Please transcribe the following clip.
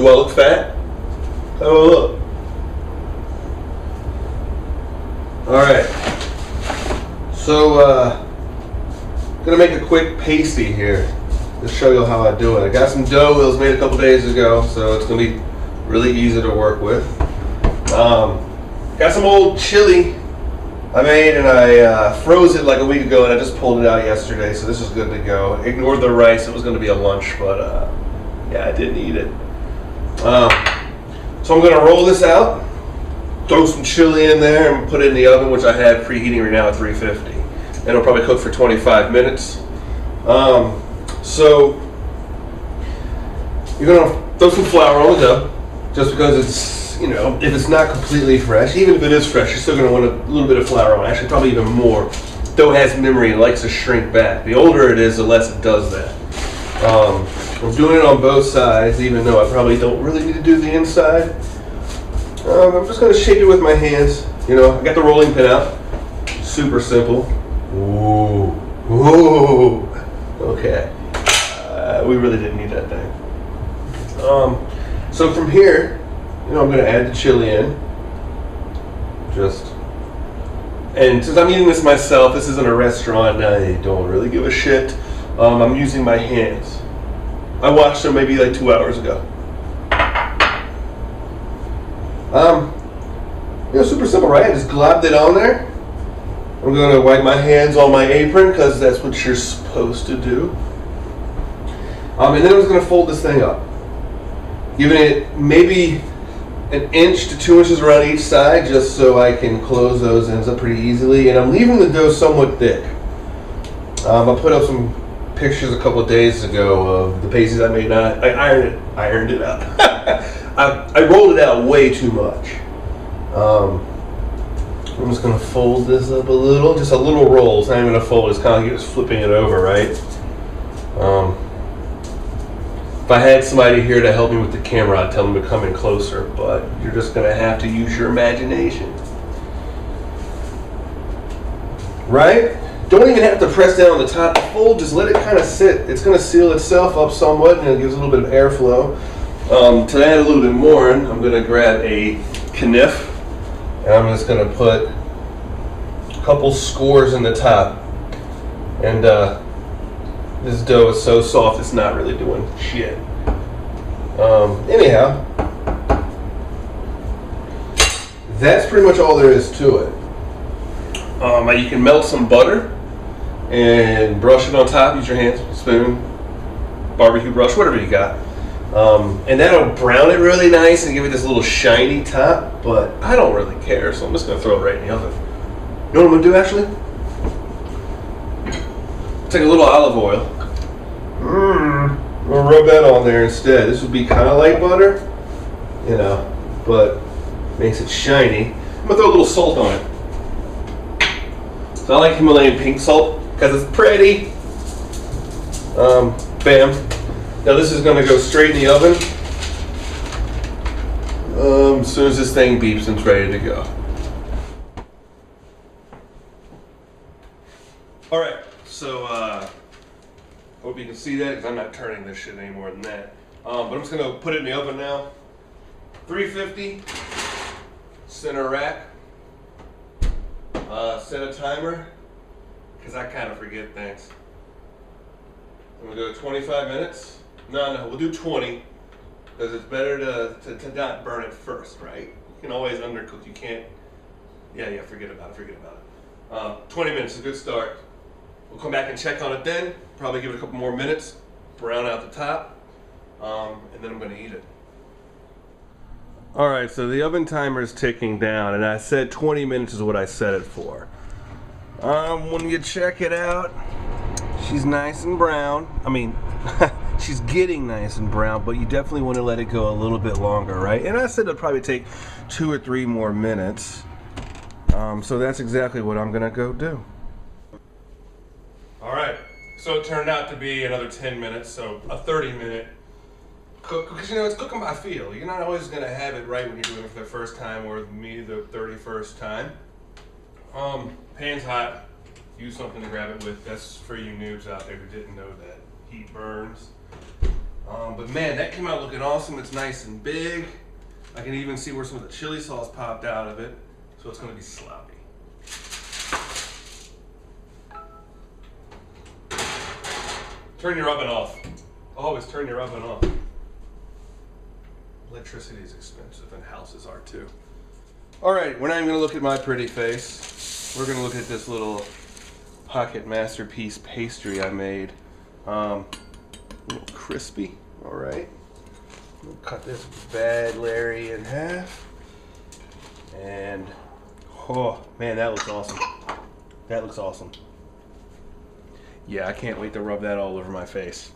Do I look fat? Oh, look. Alright. So, gonna make a quick pasty here to show you how I do it. I got some dough that was made a couple days ago, so it's gonna be really easy to work with. Got some old chili I made, and I froze it like a week ago, and I just pulled it out yesterday, so this is good to go. Ignored the rice, it was going to be a lunch, but yeah, I didn't eat it. So I'm going to roll this out, throw some chili in there, and put it in the oven, which I have preheating right now at 350. And it'll probably cook for 25 minutes. So you're going to throw some flour on the dough, just because it's, you know, if it's not completely fresh, even if it is fresh, you're still going to want a little bit of flour on. Actually, probably even more. Dough has memory and likes to shrink back. The older it is, the less it does that. I'm doing it on both sides, even though I probably don't really need to do the inside. I'm just going to shake it with my hands. You know, I got the rolling pin out. Super simple. Ooh. Ooh. Okay. We really didn't need that thing. So from here, you know, I'm going to add the chili in. And since I'm eating this myself, this isn't a restaurant, I don't really give a shit. I'm using my hands. I watched them maybe like 2 hours ago. You know, super simple, right? I just globbed it on there. I'm going to wipe my hands on my apron because that's what you're supposed to do. And then I'm just going to fold this thing up, giving it maybe an inch to 2 inches around each side, just so I can close those ends up pretty easily. And I'm leaving the dough somewhat thick. I put up some pictures a couple of days ago of the pasties I made. I ironed it out. I rolled it out way too much. I'm just gonna fold this up a little, just a little roll. It's not even a fold. It's kind of like you're just flipping it over, right? If I had somebody here to help me with the camera, I'd tell them to come in closer, but you're just going to have to use your imagination. Right? Don't even have to press down on the top. The fold, just let it kind of sit. It's going to seal itself up somewhat, and it gives a little bit of airflow. To add a little bit more, I'm going to grab a kniff, and I'm just going to put a couple scores in the top. And this dough is so soft, it's not really doing shit. Anyhow, that's pretty much all there is to it. You can melt some butter and brush it on top. Use your hands, spoon, barbecue brush, whatever you got. And that'll brown it really nice and give it this little shiny top, but I don't really care, so I'm just going to throw it right in the oven. You know what I'm going to do, actually? Take a little olive oil. I'm gonna rub that on there instead. This would be kind of like butter, you know, but makes it shiny. I'm gonna throw a little salt on it. So I like Himalayan pink salt because it's pretty. Bam. Now this is gonna go straight in the oven. As soon as this thing beeps, it's ready to go. All right. So, hope you can see that because I'm not turning this shit any more than that. But I'm just going to put it in the oven now. 350, center rack. Set a timer because I kind of forget things. I'm going to go 25 minutes. No, we'll do 20 because it's better to not burn it first, right? You can always undercook. You can't. Yeah, forget about it. 20 minutes is a good start. We'll come back and check on it then, probably give it a couple more minutes, brown out the top, and then I'm going to eat it. Alright, so the oven timer is ticking down, and I said 20 minutes is what I set it for. When you check it out, she's nice and brown. I mean, she's getting nice and brown, but you definitely want to let it go a little bit longer, right? And I said it'll probably take 2 or 3 more minutes. So that's exactly what I'm going to go do. Alright, so it turned out to be another 10 minutes, so a 30-minute cook. Because, you know, it's cooking by feel. You're not always going to have it right when you're doing it for the first time, or with me, the 31st time. Pan's hot. Use something to grab it with. That's for you noobs out there who didn't know that heat burns. But man, that came out looking awesome. It's nice and big. I can even see where some of the chili sauce popped out of it. So it's gonna be sloppy. Turn your oven off. Always turn your oven off. Electricity is expensive and houses are too. All right, we're not even gonna look at my pretty face. We're gonna look at this little pocket masterpiece pastry I made. A little crispy, all right. We'll cut this bad Larry in half. And, oh man, that looks awesome. That looks awesome. Yeah, I can't wait to rub that all over my face.